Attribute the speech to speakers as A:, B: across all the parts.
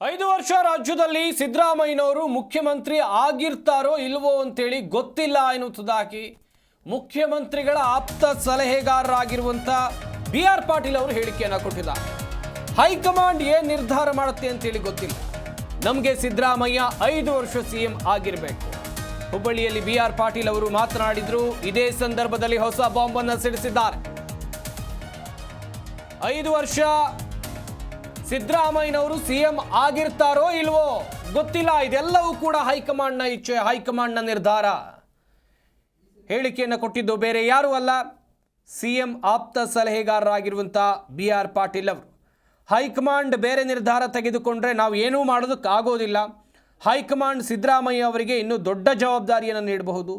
A: 5 ವರ್ಷ ರಾಜ್ಯದಲ್ಲಿ ಸಿದ್ದರಾಮಯ್ಯನವರು ಮುಖ್ಯಮಂತ್ರಿ ಆಗಿರ್ತಾರೋ ಇಲ್ವೋ ಅಂತೇಳಿ ಗೊತ್ತಿಲ್ಲ ಎನ್ನುವುದಾಗಿ ಮುಖ್ಯಮಂತ್ರಿಗಳ ಆಪ್ತ ಸಲಹೆಗಾರರಾಗಿರುವಂತ BR ಪಾಟೀಲ್ ಅವರು ಹೇಳಿಕೆಯನ್ನು ಕೊಟ್ಟಿದ್ದಾರೆ. ಹೈಕಮಾಂಡ್ ಏನು ನಿರ್ಧಾರ ಮಾಡುತ್ತೆ ಅಂತೇಳಿ ಗೊತ್ತಿಲ್ಲ. ನಮಗೆ ಸಿದ್ದರಾಮಯ್ಯ 5 ವರ್ಷ CM ಆಗಿರಬೇಕು. ಹುಬ್ಬಳ್ಳಿಯಲ್ಲಿ BR ಪಾಟೀಲ್ ಅವರು ಮಾತನಾಡಿದ್ರು. ಇದೇ ಸಂದರ್ಭದಲ್ಲಿ ಹೊಸ ಬಾಂಬ್ ಅನ್ನು ಸಿಡಿಸಿದ್ದಾರೆ. 5 ವರ್ಷ ಸಿದ್ದರಾಮಯ್ಯನವರು CM ಆಗಿರ್ತಾರೋ ಇಲ್ವೋ ಗೊತ್ತಿಲ್ಲ. ಇದೆಲ್ಲವೂ ಕೂಡ ಹೈಕಮಾಂಡ್ನ ಇಚ್ಛೆ, ಹೈಕಮಾಂಡ್ನ ನಿರ್ಧಾರ. ಹೇಳಿಕೆಯನ್ನು ಕೊಟ್ಟಿದ್ದು ಬೇರೆ ಯಾರೂ ಅಲ್ಲ, CM ಆಪ್ತ ಸಲಹೆಗಾರರಾಗಿರುವಂಥ BR ಪಾಟೀಲ್ ಅವರು. ಹೈಕಮಾಂಡ್ ಬೇರೆ ನಿರ್ಧಾರ ತೆಗೆದುಕೊಂಡ್ರೆ ನಾವು ಏನೂ ಮಾಡೋದಕ್ಕಾಗೋದಿಲ್ಲ. ಹೈಕಮಾಂಡ್ ಸಿದ್ದರಾಮಯ್ಯ ಅವರಿಗೆ ಇನ್ನೂ ದೊಡ್ಡ ಜವಾಬ್ದಾರಿಯನ್ನು ನೀಡಬಹುದು.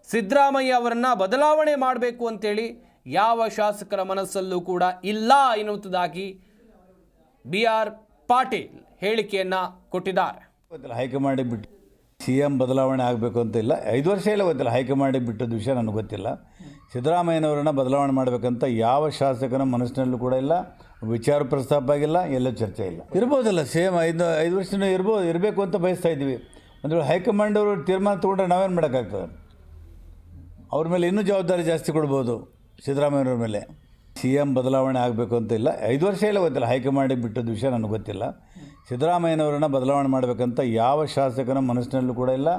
A: ಸಿದ್ದರಾಮಯ್ಯ ಅವರನ್ನು ಬದಲಾವಣೆ ಮಾಡಬೇಕು ಅಂತೇಳಿ ಯಾವ ಶಾಸಕರ ಮನಸ್ಸಲ್ಲೂ ಕೂಡ ಇಲ್ಲ ಎನ್ನುವುದಾಗಿ BR ಪಾಟೀಲ್ ಹೇಳಿಕೆಯನ್ನು ಕೊಟ್ಟಿದ್ದಾರೆ.
B: ಹೈಕಮಾಂಡಿಗೆ ಬಿಟ್ಟು CM ಬದಲಾವಣೆ ಆಗಬೇಕು ಅಂತ ಇಲ್ಲ. 5 ವರ್ಷ ಇಲ್ಲ ಗೊತ್ತಿಲ್ಲ. ಹೈಕಮಾಂಡಿಗೆ ಬಿಟ್ಟದ ವಿಷಯ ನನಗೆ ಗೊತ್ತಿಲ್ಲ. ಸಿದ್ದರಾಮಯ್ಯನವರನ್ನು ಬದಲಾವಣೆ ಮಾಡಬೇಕಂತ ಯಾವ ಶಾಸಕನ ಮನಸ್ಸಿನಲ್ಲೂ ಕೂಡ ಇಲ್ಲ. ವಿಚಾರ ಪ್ರಸ್ತಾಪ ಆಗಿಲ್ಲ, ಎಲ್ಲ ಚರ್ಚೆ ಇಲ್ಲ. ಇರ್ಬೋದಲ್ಲ, ಸೇಮ್ 5 ವರ್ಷನೂ ಇರಬೇಕು ಅಂತ ಬಯಸ್ತಾ ಇದ್ವಿ. ಒಂದು ವೇಳೆ ಹೈಕಮಾಂಡ್ ಅವರು ತೀರ್ಮಾನ ತೊಗೊಂಡ್ರೆ ನಾವೇನು ಮಾಡೋಕ್ಕಾಗ್ತದೆ? ಅವ್ರ ಮೇಲೆ ಇನ್ನೂ ಜವಾಬ್ದಾರಿ ಜಾಸ್ತಿ ಕೊಡ್ಬೋದು ಸಿದ್ದರಾಮಯ್ಯನವ್ರ ಮೇಲೆ. CM ಬದಲಾವಣೆ ಆಗಬೇಕು ಅಂತ ಇಲ್ಲ. 5 ವರ್ಷ ಇಲ್ಲ ಗೊತ್ತಿಲ್ಲ. ಹೈಕಮಾಂಡಿಗೆ ಬಿಟ್ಟದ ವಿಷಯ ನನಗೆ ಗೊತ್ತಿಲ್ಲ. ಸಿದ್ದರಾಮಯ್ಯನವರನ್ನು ಬದಲಾವಣೆ ಮಾಡಬೇಕಂತ ಯಾವ ಶಾಸಕನ ಮನಸ್ಸಿನಲ್ಲೂ ಕೂಡ ಇಲ್ಲ.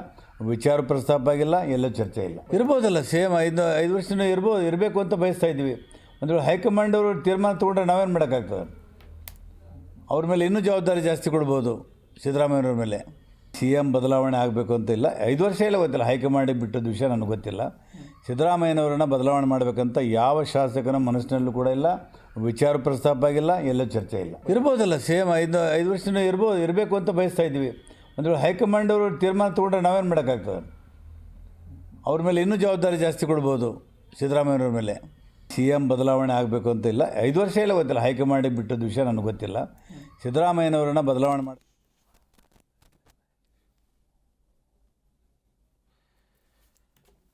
B: ವಿಚಾರ ಪ್ರಸ್ತಾಪ ಆಗಿಲ್ಲ, ಎಲ್ಲ ಚರ್ಚೆ ಇಲ್ಲ. ಇರ್ಬೋದಲ್ಲ, ಸೇಮ್ 5 ವರ್ಷನೂ ಇರಬೇಕು ಅಂತ ಬಯಸ್ತಾ ಇದ್ವಿ. ಒಂದು ವೇಳೆ ಹೈಕಮಾಂಡ್ ಅವರು ತೀರ್ಮಾನ ತೊಗೊಂಡ್ರೆ ನಾವೇನು ಮಾಡೋಕ್ಕಾಗ್ತದೆ? ಅವ್ರ ಮೇಲೆ ಇನ್ನೂ ಜವಾಬ್ದಾರಿ ಜಾಸ್ತಿ ಕೊಡ್ಬೋದು ಸಿದ್ದರಾಮಯ್ಯನವ್ರ ಮೇಲೆ. CM ಬದಲಾವಣೆ ಆಗಬೇಕು ಅಂತ ಇಲ್ಲ. 5 ವರ್ಷ ಇಲ್ಲ ಗೊತ್ತಿಲ್ಲ. ಹೈಕಮಾಂಡಿಗೆ ಬಿಟ್ಟದ ವಿಷಯ ನನಗೆ ಗೊತ್ತಿಲ್ಲ. ಸಿದ್ದರಾಮಯ್ಯನವರನ್ನು ಬದಲಾವಣೆ ಮಾಡಬೇಕಂತ ಯಾವ ಶಾಸಕನ ಮನಸ್ಸಿನಲ್ಲೂ ಕೂಡ ಇಲ್ಲ. ವಿಚಾರ ಪ್ರಸ್ತಾಪ ಆಗಿಲ್ಲ, ಎಲ್ಲ ಚರ್ಚೆ ಇಲ್ಲ. ಇರ್ಬೋದಲ್ಲ, ಸೇಮ್ 5 ವರ್ಷನೂ ಇರಬೇಕು ಅಂತ ಬಯಸ್ತಾ ಇದ್ವಿ. ಒಂದು ವೇಳೆ ಹೈಕಮಾಂಡ್ ಅವರು ತೀರ್ಮಾನ ತೊಗೊಂಡ್ರೆ ನಾವೇನು ಮಾಡೋಕ್ಕಾಗ್ತದೆ? ಅವ್ರ ಮೇಲೆ ಇನ್ನೂ ಜವಾಬ್ದಾರಿ ಜಾಸ್ತಿ ಕೊಡ್ಬೋದು ಸಿದ್ದರಾಮಯ್ಯನವ್ರ ಮೇಲೆ. CM ಬದಲಾವಣೆ ಆಗಬೇಕು ಅಂತ ಇಲ್ಲ. 5 ವರ್ಷ ಇಲ್ಲ ಗೊತ್ತಿಲ್ಲ. ಹೈಕಮಾಂಡಿಗೆ ಬಿಟ್ಟದ ವಿಷಯ ನನಗೆ ಗೊತ್ತಿಲ್ಲ. ಸಿದ್ದರಾಮಯ್ಯನವರನ್ನು ಬದಲಾವಣೆ ಮಾಡಿ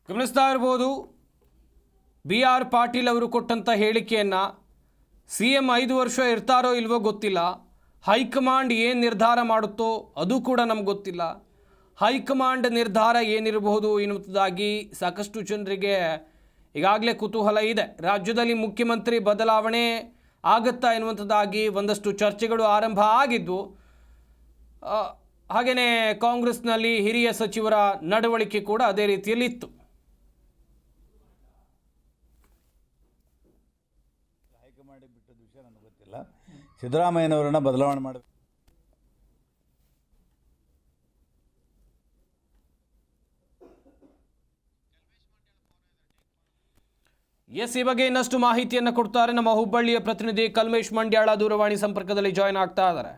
A: ಗಮನಿಸ್ತಾ ಇರ್ಬೋದು. BR ಪಾಟೀಲ್ ಅವರು ಕೊಟ್ಟಂಥ ಹೇಳಿಕೆಯನ್ನು CM 5 ವರ್ಷ ಇರ್ತಾರೋ ಇಲ್ವೋ ಗೊತ್ತಿಲ್ಲ. ಹೈಕಮಾಂಡ್ ಏನು ನಿರ್ಧಾರ ಮಾಡುತ್ತೋ ಅದು ಕೂಡ ನಮ್ಗೆ ಗೊತ್ತಿಲ್ಲ. ಹೈಕಮಾಂಡ್ ನಿರ್ಧಾರ ಏನಿರಬಹುದು ಎನ್ನುವುದಾಗಿ ಸಾಕಷ್ಟು ಜನರಿಗೆ ಈಗಾಗಲೇ ಕುತೂಹಲ ಇದೆ. ರಾಜ್ಯದಲ್ಲಿ ಮುಖ್ಯಮಂತ್ರಿ ಬದಲಾವಣೆ ಆಗುತ್ತಾ ಎನ್ನುವಂಥದ್ದಾಗಿ ಒಂದಷ್ಟು ಚರ್ಚೆಗಳು ಆರಂಭ ಆಗಿದ್ದು, ಹಾಗೆಯೇ ಕಾಂಗ್ರೆಸ್ನಲ್ಲಿ ಹಿರಿಯ ಸಚಿವರ ನಡವಳಿಕೆ ಕೂಡ ಅದೇ ರೀತಿಯಲ್ಲಿ ಇತ್ತು.
B: ಹೈಕಮಾಂಡಿಗೆ ಬಿಟ್ಟದ ವಿಷಯ ನನಗೆ ಗೊತ್ತಿಲ್ಲ. ಸಿದ್ದರಾಮಯ್ಯನವರನ್ನು ಬದಲಾವಣೆ ಮಾಡಬೇಕು.
A: ಈ ಬಗ್ಗೆ ಇನ್ನಷ್ಟು ಮಾಹಿತಿಯನ್ನು ಕೊಡ್ತಾರೆ ನಮ್ಮ ಹುಬ್ಬಳ್ಳಿಯ ಪ್ರತಿನಿಧಿ ಕಲ್ಮೇಶ್ ಮಂಡ್ಯಾಳ ದೂರವಾಣಿ ಸಂಪರ್ಕದಲ್ಲಿ ಜಾಯ್ನ್ ಆಗ್ತಾ ಇದ್ದಾರೆ.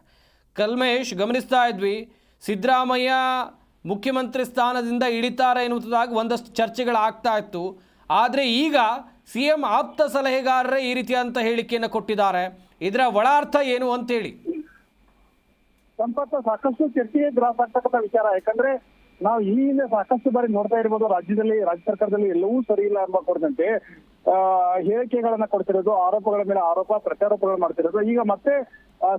A: ಕಲ್ಮೇಶ್, ಗಮನಿಸ್ತಾ ಇದ್ವಿ ಸಿದ್ದರಾಮಯ್ಯ ಮುಖ್ಯಮಂತ್ರಿ ಸ್ಥಾನದಿಂದ ಇಳಿತಾರೆ ಎನ್ನುವುದಾಗಿ ಒಂದಷ್ಟು ಚರ್ಚೆಗಳಾಗ್ತಾ ಇತ್ತು. ಆದರೆ ಈಗ CM ಆಪ್ತ ಸಲಹೆಗಾರರೇ ಈ ರೀತಿಯಾದಂಥ ಹೇಳಿಕೆಯನ್ನು ಕೊಟ್ಟಿದ್ದಾರೆ. ಇದರ ಒಳಾರ್ಥ ಏನು ಅಂತೇಳಿ?
C: ಸಂಪತ್ತ ಸಾಕಷ್ಟು ಚರ್ಚೆಗೆ ಗ್ರಾಸ್ ಆಗ್ತಕ್ಕಂಥ ವಿಚಾರ. ಯಾಕಂದ್ರೆ ನಾವು ಈ ಹಿಂದೆ ಸಾಕಷ್ಟು ಬಾರಿ ನೋಡ್ತಾ ಇರ್ಬೋದು, ರಾಜ್ಯ ಸರ್ಕಾರದಲ್ಲಿ ಎಲ್ಲವೂ ಸರಿ ಇಲ್ಲ ಎಂಬ ಕುರಿತಂತೆ ಹೇಳಿಕೆಗಳನ್ನ ಕೊಡ್ತಿರೋದು, ಆರೋಪಗಳ ಮೇಲೆ ಆರೋಪ ಪ್ರತ್ಯಾರೋಪಗಳು ಮಾಡ್ತಿರೋದು. ಈಗ ಮತ್ತೆ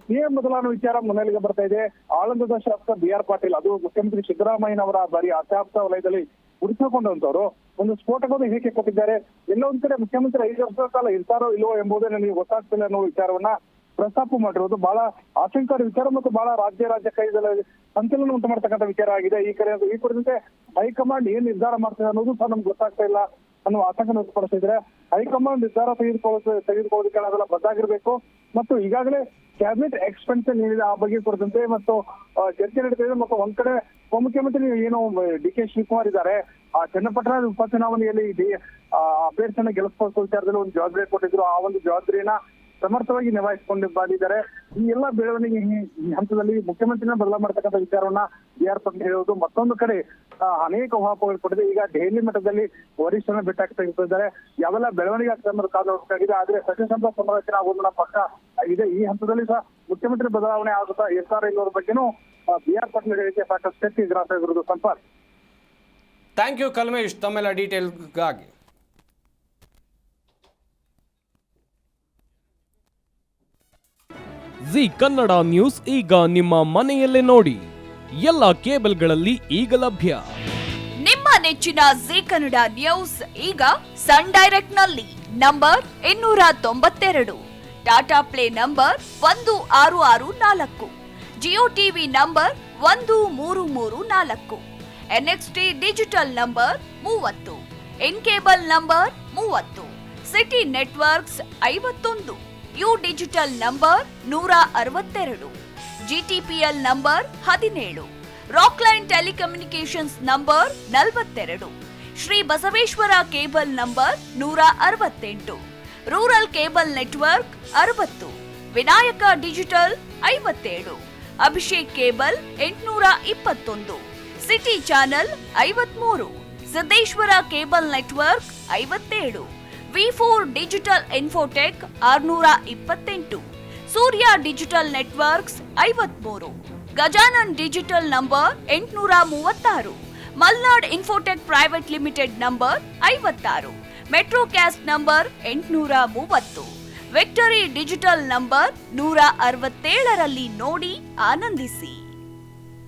C: CM ಬದಲಾವಣೆ ವಿಚಾರ ಮುನ್ನೆಲೆಗೆ ಬರ್ತಾ ಇದೆ. ಆಳಂದದ ಶಾಸಕ BR ಪಾಟೀಲ್, ಅದು ಮುಖ್ಯಮಂತ್ರಿ ಸಿದ್ದರಾಮಯ್ಯನವರ ಬಾರಿ ಆಪ್ತ ವಲಯದಲ್ಲಿ ಗುರುತಿಸಿಕೊಂಡಂತವರು ಒಂದು ಸ್ಫೋಟಕವಾದ ಹೇಳಿಕೆ ಕೊಟ್ಟಿದ್ದಾರೆ. ಎಲ್ಲೋ ಒಂದ್ ಕಡೆ ಮುಖ್ಯಮಂತ್ರಿ 5 ವರ್ಷಗಳ ಕಾಲ ಇರ್ತಾರೋ ಇಲ್ವೋ ಎಂಬುದೇ ನನಗೆ ಗೊತ್ತಾಗ್ತಿಲ್ಲ ಅನ್ನೋ ವಿಚಾರವನ್ನ ಪ್ರಸ್ತಾಪ ಮಾಡಿರೋದು ಬಹಳ ಆತಂಕಕಾರಿ ವಿಚಾರ ಮತ್ತು ಬಹಳ ರಾಜ್ಯ ಕೈದಲ್ಲಿ ಸಂಚಲನ ಉಂಟು ಮಾಡ್ತಕ್ಕಂಥ ವಿಚಾರ ಆಗಿದೆ. ಈ ಕುರಿತಂತೆ ಹೈಕಮಾಂಡ್ ಏನ್ ನಿರ್ಧಾರ ಮಾಡ್ತದೆ ಅನ್ನೋದು ಸಹ ನಮ್ಗೆ ಗೊತ್ತಾಗ್ತಾ ಇಲ್ಲ ಅನ್ನೋ ಆತಂಕ ವ್ಯಕ್ತಪಡಿಸ್ತಾ ಇದ್ರೆ. ಹೈಕಮಾಂಡ್ ನಿರ್ಧಾರ ತೆಗೆದುಕೊಳ್ಳೋದಕ್ಕೆ ನಾವೆಲ್ಲ ಬದ್ಧಾಗಿರ್ಬೇಕು ಮತ್ತು ಈಗಾಗಲೇ ಕ್ಯಾಬಿನೆಟ್ ಎಕ್ಸ್ಪೆನ್ಷನ್ ಏನಿದೆ ಆ ಬಗ್ಗೆ ಕುರಿತಂತೆ ಮತ್ತು ಚರ್ಚೆ ನಡೀತಿದೆ. ಮತ್ತು ಒಂದ್ ಕಡೆ ಉಪಮುಖ್ಯಮಂತ್ರಿ ಏನು DK ಶಿವಕುಮಾರ್ ಇದ್ದಾರೆ, ಆ ಚನ್ನಪಟ್ಟಣ ಉಪಚುನಾವಣೆಯಲ್ಲಿ ಅಭ್ಯರ್ಥಿಯನ್ನ ಗೆಲ್ಲಿಸಿಕೊಳ್ಳುವ ವಿಚಾರದಲ್ಲಿ ಒಂದು ಜವಾಬ್ದಾರಿ ಕೊಟ್ಟಿದ್ರು. ಆ ಒಂದು ಜವಾಬ್ದಾರಿಯನ್ನ ಸಮರ್ಥವಾಗಿ ನಿಭಾಯಿಸಿಕೊಂಡು ಬಂದಿದ್ದಾರೆ. ಈ ಎಲ್ಲ ಬೆಳವಣಿಗೆ ಈ ಹಂತದಲ್ಲಿ ಮುಖ್ಯಮಂತ್ರಿನ ಬದಲಾವಣೆ ಮಾಡ್ತಕ್ಕಂಥ ವಿಚಾರವನ್ನ BR ಪಾಟೀಲ್ ಹೇಳೋದು. ಮತ್ತೊಂದು ಕಡೆ ಅನೇಕ ಊಹಾಪೋಹಗಳು ಕೊಟ್ಟಿದೆ. ಈಗ ದೆಹಲಿ ಮಟ್ಟದಲ್ಲಿ ವರಿಷ್ಠರನ್ನ ಭೇಟಿಯಾಗ್ತಿದ್ದಾರೆ. ಯಾವೆಲ್ಲ ಬೆಳವಣಿಗೆ ಆಗ್ತದೆ ಅನ್ನೋದು ಕಾದು ನೋಡಬೇಕಾಗಿದೆ. ಆದ್ರೆ ಸಚಿವ ಸಂಪುಟ ಸಮಾವೇಶನ ಆಗೋದನ್ನ ಪಕ್ಕ ಇದೆ. ಈ ಹಂತದಲ್ಲಿ ಸಹ ಮುಖ್ಯಮಂತ್ರಿ ಬದಲಾವಣೆ ಆಗುತ್ತಾ ಇರ್ತಾರೆ ಇಲ್ಲೋದ್ರ ಬಗ್ಗೆನೂ BR ಪಾಟೀಲ್ ಹೇಳಿಕೆ ಸಾಕಷ್ಟು ಚರ್ಚೆ ಗ್ರಾಸ ಆಗಿರೋದು. ಸಂಪರ್ಕ.
A: ಥ್ಯಾಂಕ್ ಯು ಕಲ್ಮೇಶ್ ತಮ್ಮೆಲ್ಲ ಡೀಟೇಲ್ಗಾಗಿ.
D: ಜಿ ಕನ್ನಡ ನ್ಯೂಸ್ ಈಗ ನಿಮ್ಮ ಮನೆಯಲ್ಲೇ ನೋಡಿ. ಎಲ್ಲ ಕೇಬಲ್ಗಳಲ್ಲಿ ಈಗ ಲಭ್ಯ.
E: ನಿಮ್ಮ ನೆಚ್ಚಿನ ಜಿ ಕನ್ನಡ ನ್ಯೂಸ್ ಈಗ ಸನ್ ಡೈರೆಕ್ಟ್ ನಲ್ಲಿ number 292, Tata Play number 1664, Jio TV number 1334, NXT digital number 30, N cable number 30, city networks 51, U digital number 162, GTPL number 17, Rockline telecommunications number 42, Shri Basaveshwara cable number 168, rural cable network 60, Vinayaka digital 57, Abhishek cable 821, city channel 53, Siddeshwara cable network 57, ವಿ4 digital infotech 628, Surya digital networks 53, Gajanan digital number 836, Malnad infotech private limited number 56, metrocast number 830, victory digital number 167ರಲ್ಲಿ ನೋಡಿ ಆನಂದಿಸಿ.